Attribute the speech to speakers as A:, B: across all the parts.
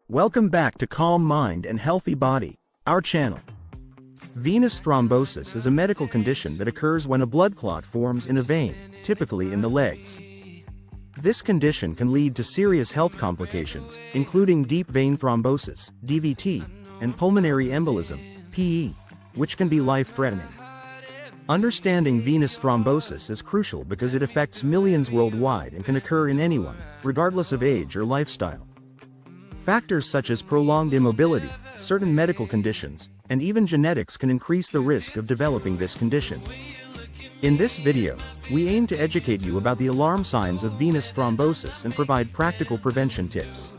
A: Welcome back to Calm Mind and Healthy Body, our channel. Venous thrombosis is a medical condition that occurs when a blood clot forms in a vein, typically in the legs. This condition can lead to serious health complications, including deep vein thrombosis, DVT, and pulmonary embolism, PE, which can be life-threatening. Understanding venous thrombosis is crucial because it affects millions worldwide and can occur in anyone, regardless of age or lifestyle. Factors such as prolonged immobility, certain medical conditions, and even genetics can increase the risk of developing this condition. In this video, we aim to educate you about the alarm signs of venous thrombosis and provide practical prevention tips.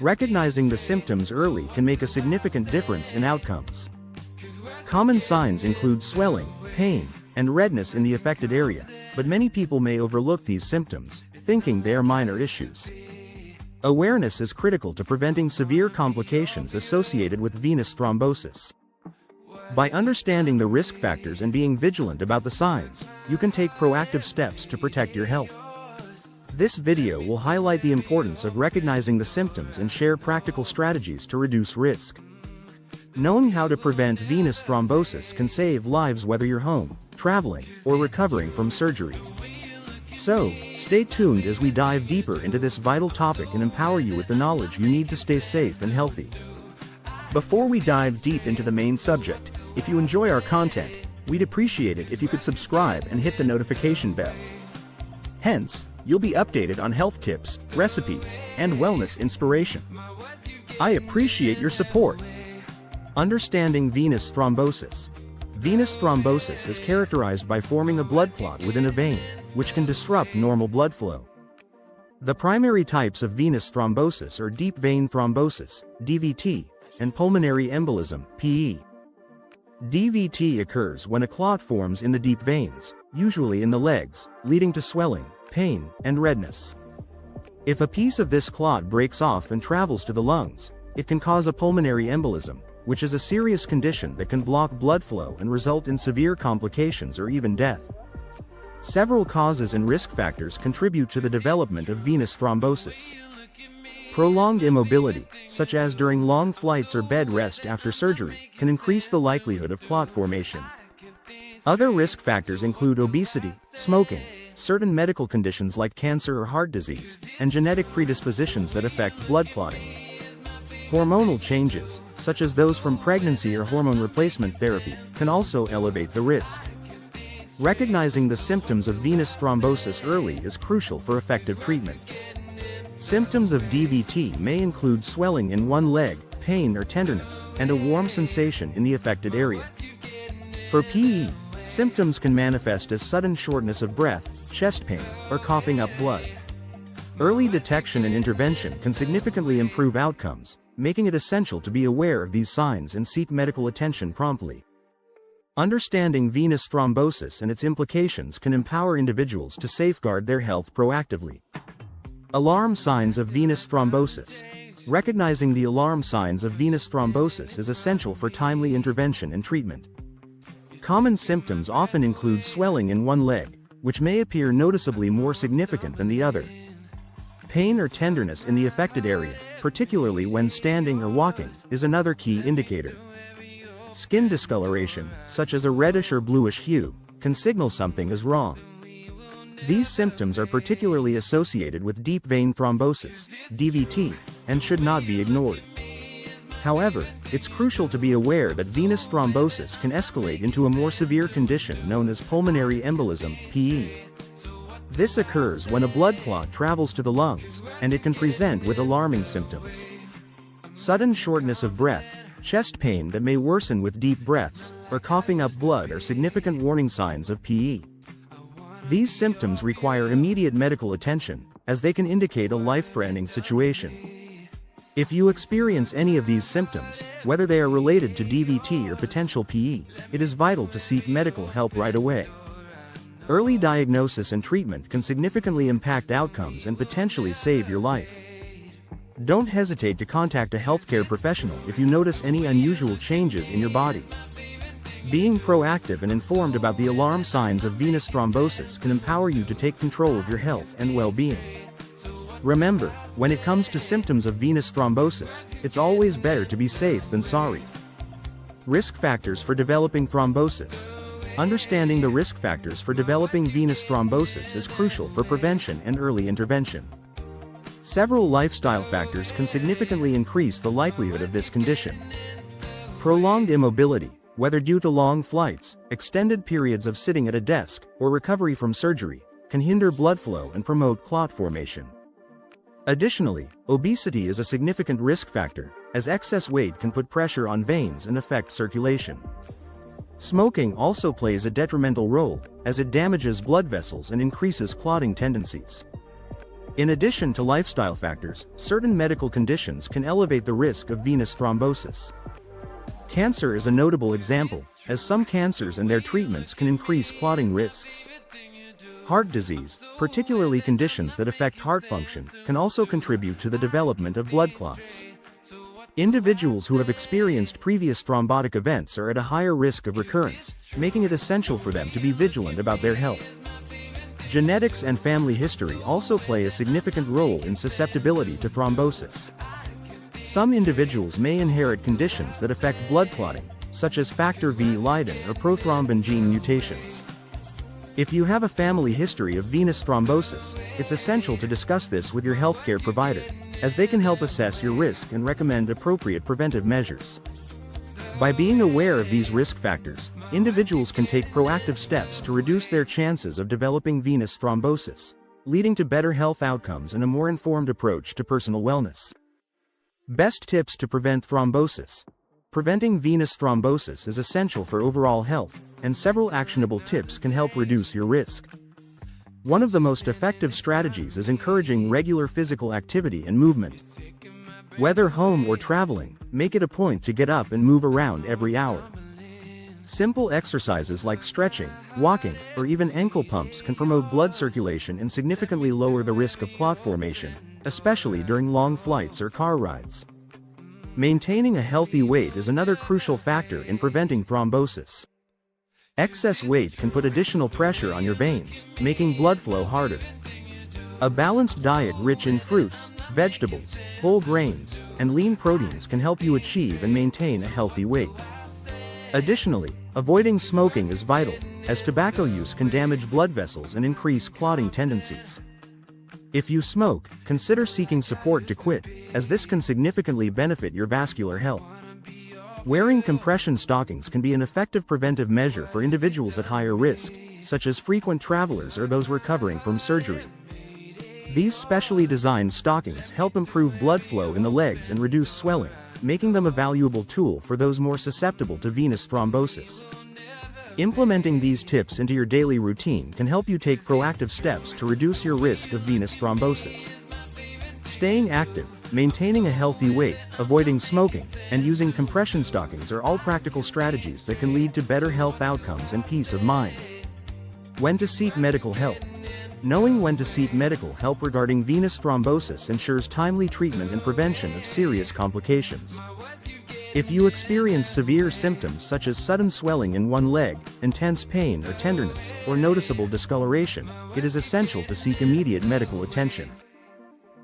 A: Recognizing the symptoms early can make a significant difference in outcomes. Common signs include swelling, pain, and redness in the affected area, but many people may overlook these symptoms, thinking they are minor issues. Awareness is critical to preventing severe complications associated with venous thrombosis. By understanding the risk factors and being vigilant about the signs, you can take proactive steps to protect your health. This video will highlight the importance of recognizing the symptoms and share practical strategies to reduce risk. Knowing how to prevent venous thrombosis can save lives whether you're home, traveling, or recovering from surgery. So, stay tuned as we dive deeper into this vital topic and empower you with the knowledge you need to stay safe and healthy. Before we dive deep into the main subject, if you enjoy our content, we'd appreciate it if you could subscribe and hit the notification bell. Hence, you'll be updated on health tips, recipes, and wellness inspiration. I appreciate your support. Understanding venous thrombosis. Venous thrombosis is characterized by forming a blood clot within a vein, which can disrupt normal blood flow. The primary types of venous thrombosis are deep vein thrombosis, DVT, and pulmonary embolism, PE. DVT occurs when a clot forms in the deep veins, usually in the legs, leading to swelling, pain, and redness. If a piece of this clot breaks off and travels to the lungs, it can cause a pulmonary embolism, which is a serious condition that can block blood flow and result in severe complications or even death. Several causes and risk factors contribute to the development of venous thrombosis. Prolonged immobility, such as during long flights or bed rest after surgery, can increase the likelihood of clot formation. Other risk factors include obesity, smoking, certain medical conditions like cancer or heart disease, and genetic predispositions that affect blood clotting. Hormonal changes, such as those from pregnancy or hormone replacement therapy, can also elevate the risk. Recognizing the symptoms of venous thrombosis early is crucial for effective treatment. Symptoms of DVT may include swelling in one leg, pain or tenderness, and a warm sensation in the affected area. For PE, symptoms can manifest as sudden shortness of breath, chest pain, or coughing up blood. Early detection and intervention can significantly improve outcomes, making it essential to be aware of these signs and seek medical attention promptly. Understanding venous thrombosis and its implications can empower individuals to safeguard their health proactively. Alarm signs of venous thrombosis. Recognizing the alarm signs of venous thrombosis is essential for timely intervention and treatment. Common symptoms often include swelling in one leg, which may appear noticeably more significant than the other. Pain or tenderness in the affected area, particularly when standing or walking, is another key indicator. Skin discoloration, such as a reddish or bluish hue, can signal something is wrong. These symptoms are particularly associated with deep vein thrombosis, DVT, and should not be ignored. However, it's crucial to be aware that venous thrombosis can escalate into a more severe condition known as pulmonary embolism, PE. This occurs when a blood clot travels to the lungs, and it can present with alarming symptoms. Sudden shortness of breath, chest pain that may worsen with deep breaths, or coughing up blood are significant warning signs of PE. These symptoms require immediate medical attention, as they can indicate a life-threatening situation. If you experience any of these symptoms, whether they are related to DVT or potential PE, it is vital to seek medical help right away. Early diagnosis and treatment can significantly impact outcomes and potentially save your life. Don't hesitate to contact a healthcare professional if you notice any unusual changes in your body. Being proactive and informed about the alarm signs of venous thrombosis can empower you to take control of your health and well-being. Remember, when it comes to symptoms of venous thrombosis, it's always better to be safe than sorry. Risk factors for developing thrombosis. Understanding the risk factors for developing venous thrombosis is crucial for prevention and early intervention. Several lifestyle factors can significantly increase the likelihood of this condition. Prolonged immobility, whether due to long flights, extended periods of sitting at a desk, or recovery from surgery, can hinder blood flow and promote clot formation. Additionally, obesity is a significant risk factor, as excess weight can put pressure on veins and affect circulation. Smoking also plays a detrimental role, as it damages blood vessels and increases clotting tendencies. In addition to lifestyle factors, certain medical conditions can elevate the risk of venous thrombosis. Cancer is a notable example, as some cancers and their treatments can increase clotting risks. Heart disease, particularly conditions that affect heart function, can also contribute to the development of blood clots. Individuals who have experienced previous thrombotic events are at a higher risk of recurrence, making it essential for them to be vigilant about their health. Genetics and family history also play a significant role in susceptibility to thrombosis. Some individuals may inherit conditions that affect blood clotting, such as factor V Leiden or prothrombin gene mutations. If you have a family history of venous thrombosis, it's essential to discuss this with your healthcare provider, as they can help assess your risk and recommend appropriate preventive measures. By being aware of these risk factors, individuals can take proactive steps to reduce their chances of developing venous thrombosis, leading to better health outcomes and a more informed approach to personal wellness. Best tips to prevent thrombosis. Preventing venous thrombosis is essential for overall health, and several actionable tips can help reduce your risk. One of the most effective strategies is encouraging regular physical activity and movement. Whether home or traveling, make it a point to get up and move around every hour. Simple exercises like stretching, walking, or even ankle pumps can promote blood circulation and significantly lower the risk of clot formation, especially during long flights or car rides. Maintaining a healthy weight is another crucial factor in preventing thrombosis. Excess weight can put additional pressure on your veins, making blood flow harder. A balanced diet rich in fruits, vegetables, whole grains, and lean proteins can help you achieve and maintain a healthy weight. Additionally, avoiding smoking is vital, as tobacco use can damage blood vessels and increase clotting tendencies. If you smoke, consider seeking support to quit, as this can significantly benefit your vascular health. Wearing compression stockings can be an effective preventive measure for individuals at higher risk, such as frequent travelers or those recovering from surgery. These specially designed stockings help improve blood flow in the legs and reduce swelling, making them a valuable tool for those more susceptible to venous thrombosis. Implementing these tips into your daily routine can help you take proactive steps to reduce your risk of venous thrombosis. Staying active, maintaining a healthy weight, avoiding smoking, and using compression stockings are all practical strategies that can lead to better health outcomes and peace of mind. When to seek medical help. Knowing when to seek medical help regarding venous thrombosis ensures timely treatment and prevention of serious complications. If you experience severe symptoms such as sudden swelling in one leg, intense pain or tenderness, or noticeable discoloration, it is essential to seek immediate medical attention.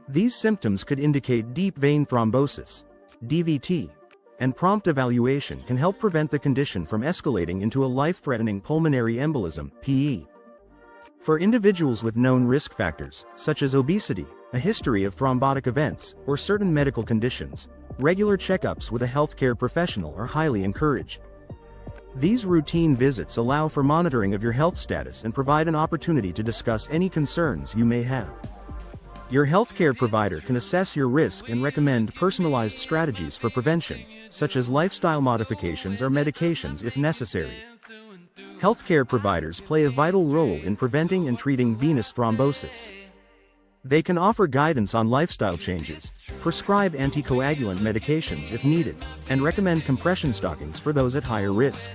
A: These symptoms could indicate deep vein thrombosis, DVT, and prompt evaluation can help prevent the condition from escalating into a life-threatening pulmonary embolism, PE. For individuals with known risk factors, such as obesity, a history of thrombotic events, or certain medical conditions, regular checkups with a healthcare professional are highly encouraged. These routine visits allow for monitoring of your health status and provide an opportunity to discuss any concerns you may have. Your healthcare provider can assess your risk and recommend personalized strategies for prevention, such as lifestyle modifications or medications if necessary. Healthcare providers play a vital role in preventing and treating venous thrombosis. They can offer guidance on lifestyle changes, prescribe anticoagulant medications if needed, and recommend compression stockings for those at higher risk.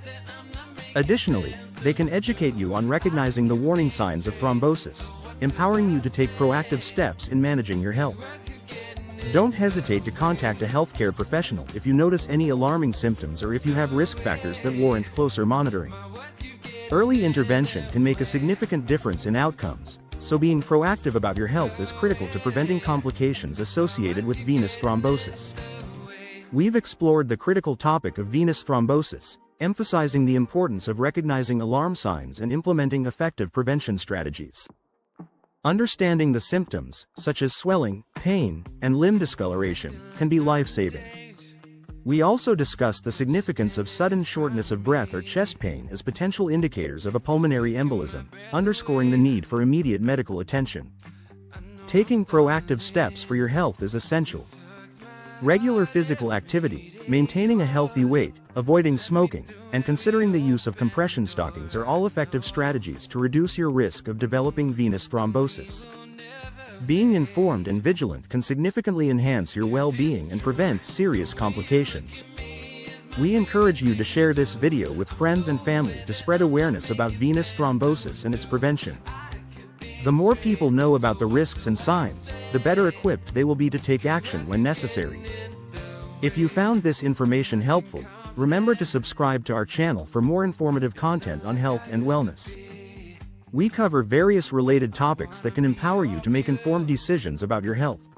A: Additionally, they can educate you on recognizing the warning signs of thrombosis, empowering you to take proactive steps in managing your health. Don't hesitate to contact a healthcare professional if you notice any alarming symptoms or if you have risk factors that warrant closer monitoring. Early intervention can make a significant difference in outcomes, so being proactive about your health is critical to preventing complications associated with venous thrombosis. We've explored the critical topic of venous thrombosis, emphasizing the importance of recognizing alarm signs and implementing effective prevention strategies. Understanding the symptoms, such as swelling, pain, and limb discoloration, can be life-saving. We also discussed the significance of sudden shortness of breath or chest pain as potential indicators of a pulmonary embolism, underscoring the need for immediate medical attention. Taking proactive steps for your health is essential. Regular physical activity, maintaining a healthy weight, avoiding smoking, and considering the use of compression stockings are all effective strategies to reduce your risk of developing venous thrombosis. Being informed and vigilant can significantly enhance your well-being and prevent serious complications. We encourage you to share this video with friends and family to spread awareness about venous thrombosis and its prevention. The more people know about the risks and signs, the better equipped they will be to take action when necessary. If you found this information helpful, remember to subscribe to our channel for more informative content on health and wellness. We cover various related topics that can empower you to make informed decisions about your health.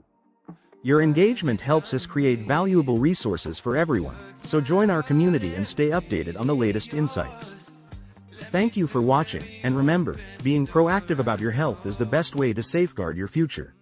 A: Your engagement helps us create valuable resources for everyone, so join our community and stay updated on the latest insights. Thank you for watching, and remember, being proactive about your health is the best way to safeguard your future.